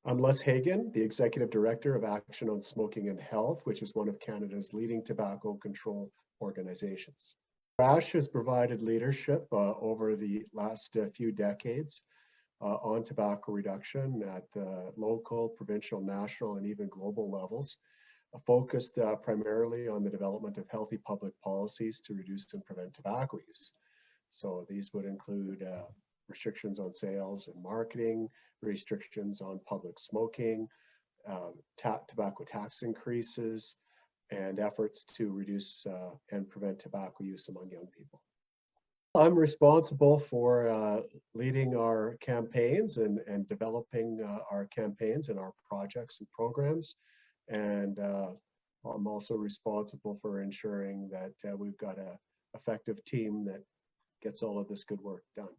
I'm Les Hagen, the Executive Director of Action on Smoking and Health, which is one of Canada's leading tobacco control organizations. ASH has provided leadership over the last few decades on tobacco reduction at the local, provincial, national, and even global levels, focused primarily on the development of healthy public policies to reduce and prevent tobacco use. So these would include restrictions on sales and marketing, restrictions on public smoking, tobacco tax increases, and efforts to reduce and prevent tobacco use among young people. I'm responsible for leading our campaigns and developing our campaigns and our projects and programs. And I'm also responsible for ensuring that we've got an effective team that gets all of this good work done.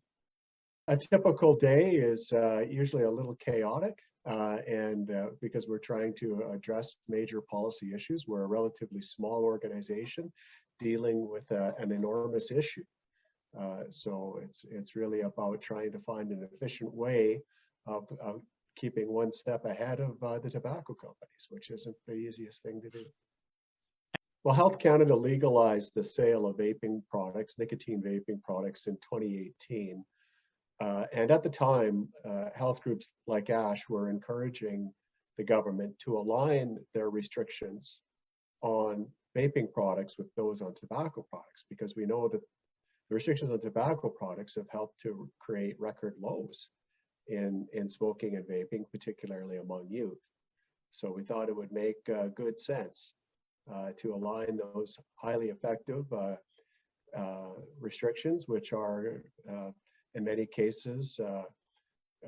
A typical day is usually a little chaotic, and because we're trying to address major policy issues. We're a relatively small organization dealing with an enormous issue. So it's really about trying to find an efficient way of keeping one step ahead of the tobacco companies, which isn't the easiest thing to do. Well, Health Canada legalized the sale of vaping products, nicotine vaping products, in 2018. And at the time, health groups like ASH were encouraging the government to align their restrictions on vaping products with those on tobacco products, because we know that the restrictions on tobacco products have helped to create record lows in smoking and vaping, particularly among youth. So we thought it would make good sense to align those highly effective restrictions, which are in many cases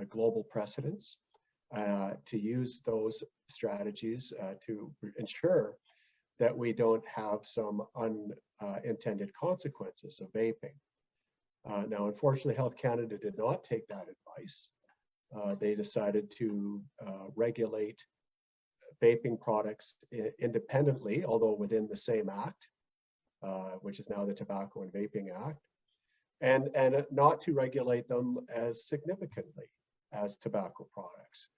global precedents, to use those strategies to ensure that we don't have some unintended consequences of vaping. Now, unfortunately, Health Canada did not take that advice. They decided to regulate vaping products independently, although within the same act, which is now the Tobacco and Vaping Act, and not to regulate them as significantly as tobacco products.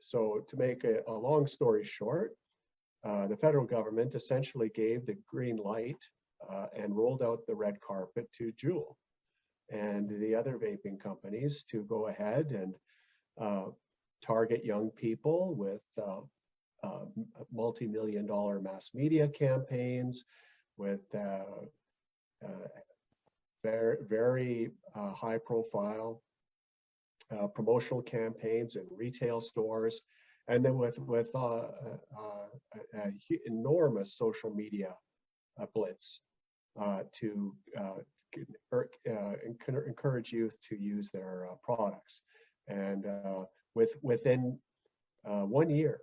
So to make a long story short, the federal government essentially gave the green light and rolled out the red carpet to Juul and the other vaping companies to go ahead and target young people with multi-million-dollar mass media campaigns, with very high-profile promotional campaigns in retail stores, and then with enormous social media blitz to encourage youth to use their products. And within 1 year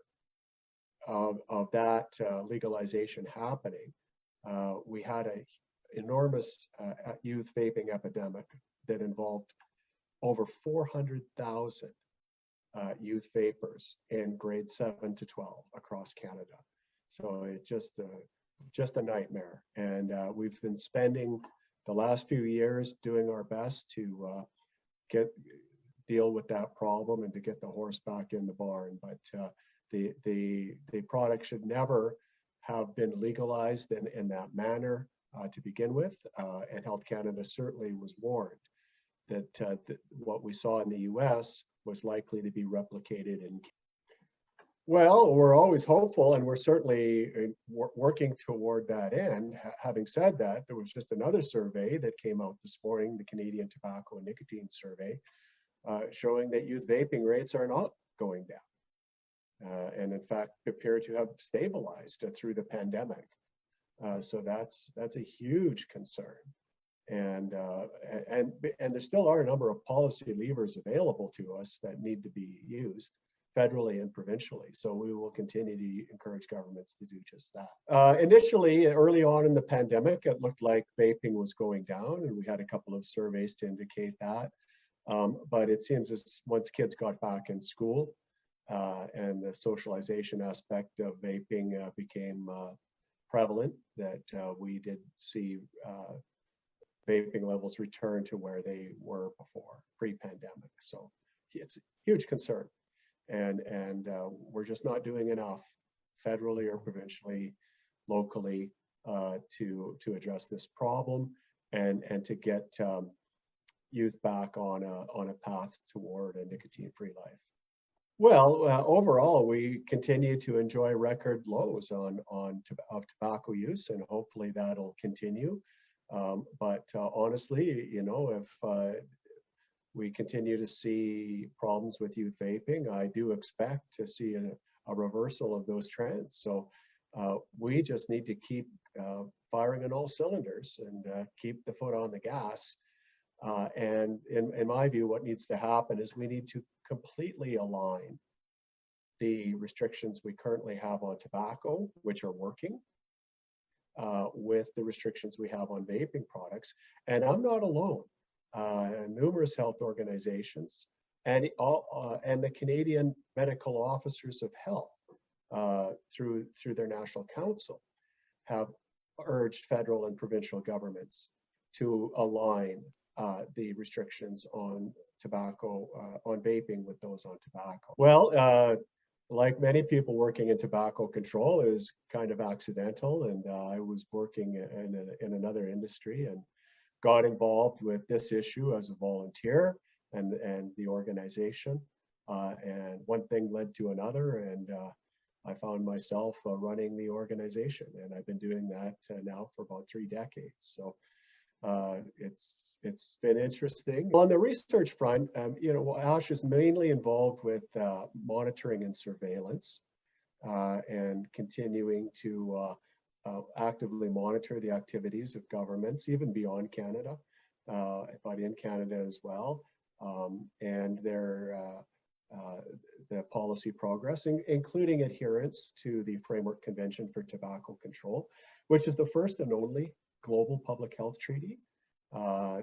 of that legalization happening, we had an enormous youth vaping epidemic that involved over 400,000 youth vapors in grades 7 to 12 across Canada. So it's just a nightmare. And we've been spending the last few years doing our best to deal with that problem and to get the horse back in the barn. But the product should never have been legalized in that manner to begin with. And Health Canada certainly was warned that what we saw in the US was likely to be replicated in. Well, we're always hopeful, and we're certainly working toward that end. Having said that, there was just another survey that came out this morning, the Canadian Tobacco and Nicotine Survey, showing that youth vaping rates are not going down, and in fact appear to have stabilized through the pandemic. So that's a huge concern. And there still are a number of policy levers available to us that need to be used federally and provincially. So we will continue to encourage governments to do just that. Initially, early on in the pandemic, it looked like vaping was going down, and we had a couple of surveys to indicate that. But it seems as once kids got back in school and the socialization aspect of vaping became prevalent, that we did see vaping levels return to where they were before, pre-pandemic. So it's a huge concern. we're just not doing enough federally or provincially, locally, to address this problem and to get youth back on a path toward a nicotine-free life. Well, overall, we continue to enjoy record lows of tobacco use, and hopefully that'll continue. But honestly, you know, if we continue to see problems with youth vaping, I do expect to see a reversal of those trends. So we just need to keep firing on all cylinders and keep the foot on the gas. And in my view, what needs to happen is we need to completely align the restrictions we currently have on tobacco, which are working, with the restrictions we have on vaping products. And I'm not alone. Numerous health organizations and the Canadian Medical Officers of Health through their National Council have urged federal and provincial governments to align the restrictions on tobacco, on vaping with those on tobacco. Well, like many people working in tobacco control, it was kind of accidental, and I was working in another industry and got involved with this issue as a volunteer and the organization. And one thing led to another, and I found myself running the organization, and I've been doing that now for about 3 decades. So it's been interesting. On the research front, you know, ASH is mainly involved with monitoring and surveillance and continuing to actively monitor the activities of governments, even beyond Canada, but in Canada as well, and the policy progress, including adherence to the Framework Convention for Tobacco Control, which is the first and only global public health treaty.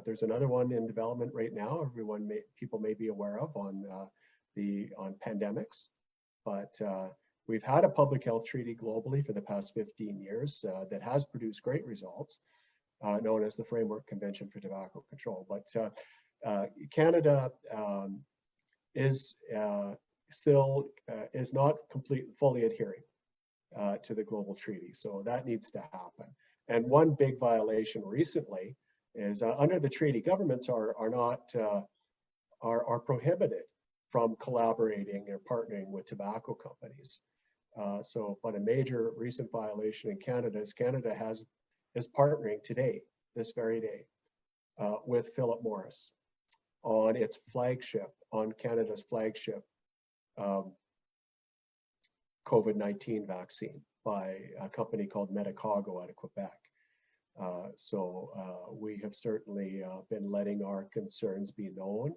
There's another one in development right now. People may be aware of on pandemics, but we've had a public health treaty globally for the past 15 years that has produced great results, known as the Framework Convention for Tobacco Control. But Canada is not fully adhering to the global treaty, so that needs to happen. And one big violation recently is under the treaty, governments are prohibited from collaborating or partnering with tobacco companies. But a major recent violation in Canada is Canada is partnering today, this very day, with Philip Morris on Canada's flagship COVID-19 vaccine by a company called Medicago out of Quebec. We have certainly been letting our concerns be known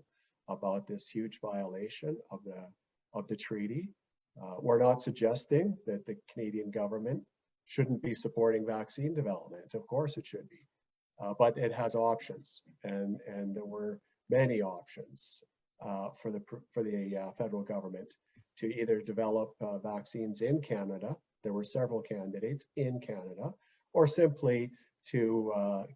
about this huge violation of the treaty. We're not suggesting that the Canadian government shouldn't be supporting vaccine development. Of course it should be, but it has options, and there were many options for the federal government to either develop vaccines in Canada. There were several candidates in Canada, or simply to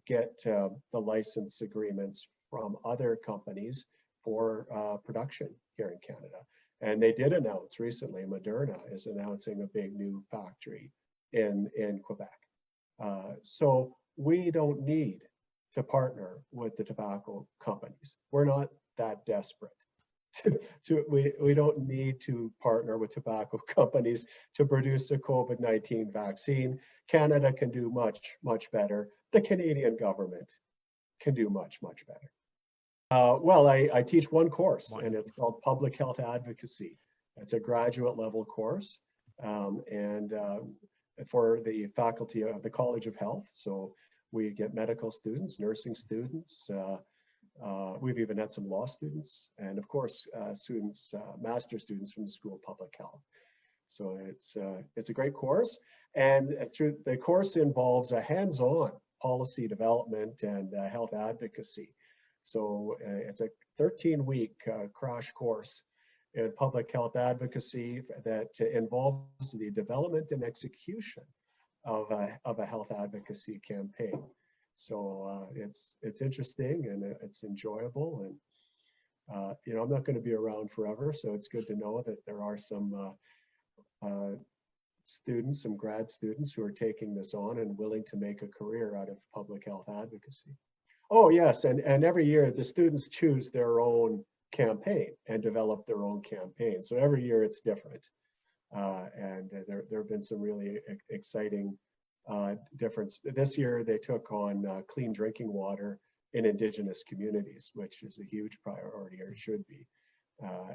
get the license agreements from other companies for production here in Canada. And they did announce recently, Moderna is announcing a big new factory in Quebec. So we don't need to partner with the tobacco companies. We're not that desperate. We don't need to partner with tobacco companies to produce a COVID-19 vaccine. Canada can do much, much better. The Canadian government can do much, much better. Well, I teach one course, and it's called Public Health Advocacy. It's a graduate level course, and for the faculty of the College of Health. So we get medical students, nursing students. We've even had some law students, and of course, master students from the School of Public Health. So it's a great course, and through the course involves a hands-on policy development and health advocacy. So it's a 13-week crash course in public health advocacy that involves the development and execution of a health advocacy campaign. So it's interesting and it's enjoyable, You know, I'm not going to be around forever, so it's good to know that there are some students, some grad students who are taking this on and willing to make a career out of public health advocacy. Oh yes, and every year the students choose their own campaign and develop their own campaign. So every year it's different. And there have been some really exciting difference. This year they took on clean drinking water in Indigenous communities, which is a huge priority, or it should be.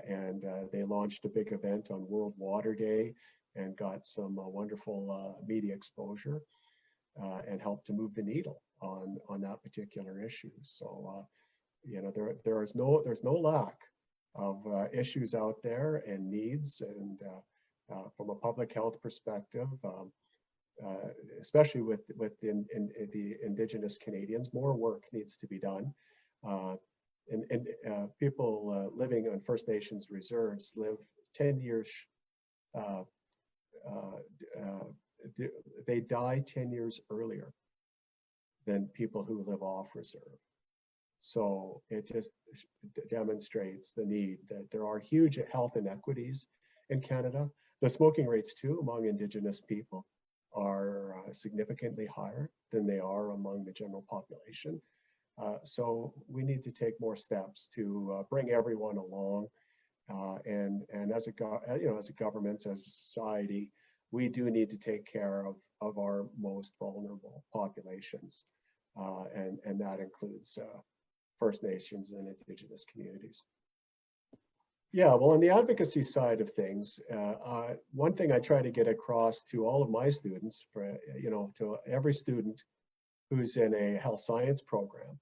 And they launched a big event on World Water Day and got some wonderful media exposure and helped to move the needle on that particular issue. So you know, there's no lack of issues out there and needs, and from a public health perspective, especially with the Indigenous Canadians, more work needs to be done. And people living on First Nations reserves live 10 years, they die 10 years earlier than people who live off reserve. So it just demonstrates the need that there are huge health inequities in Canada. The smoking rates too among Indigenous people are significantly higher than they are among the general population. So we need to take more steps to bring everyone along. And as a government, as a society, we do need to take care of our most vulnerable populations. And that includes First Nations and Indigenous communities. Yeah, well, on the advocacy side of things, one thing I try to get across to all of my students, to every student who's in a health science program,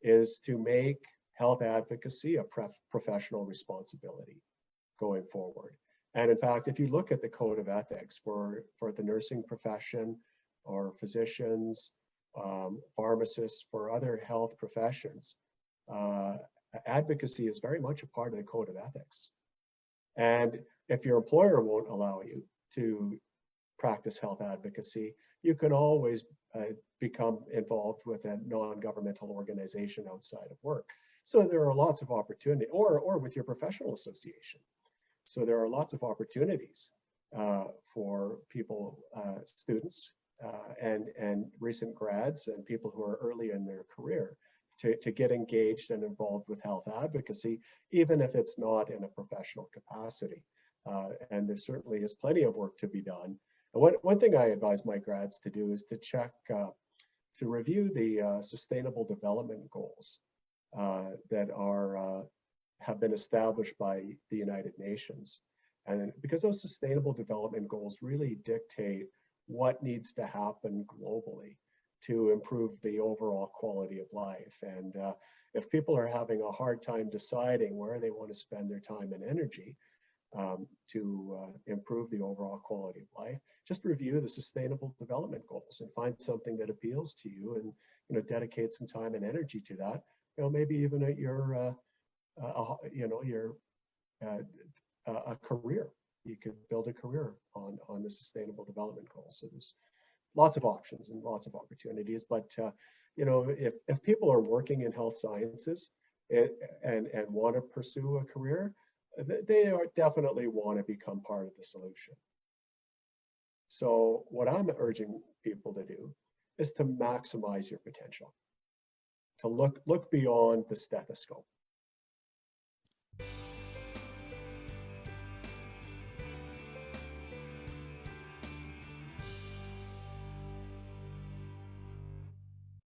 is to make health advocacy a professional responsibility going forward. And in fact, if you look at the code of ethics for the nursing profession or physicians, pharmacists, for other health professions, advocacy is very much a part of the code of ethics. And if your employer won't allow you to practice health advocacy, you can always become involved with a non-governmental organization outside of work. So there are lots of opportunities, or with your professional association. So there are lots of opportunities for people, students, and recent grads and people who are early in their career to get engaged and involved with health advocacy, even if it's not in a professional capacity. And there certainly is plenty of work to be done. And one thing I advise my grads to do is to check, to review the Sustainable Development Goals that have been established by the United Nations. And because those Sustainable Development Goals really dictate what needs to happen globally to improve the overall quality of life. And if people are having a hard time deciding where they want to spend their time and energy to improve the overall quality of life, just review the Sustainable Development Goals and find something that appeals to you, and dedicate some time and energy to that. Maybe even at your a career. You could build a career on the Sustainable Development Goals. So there's lots of options and lots of opportunities. But if people are working in health sciences and want to pursue a career, they definitely want to become part of the solution. So what I'm urging people to do is to maximize your potential, to look beyond the stethoscope,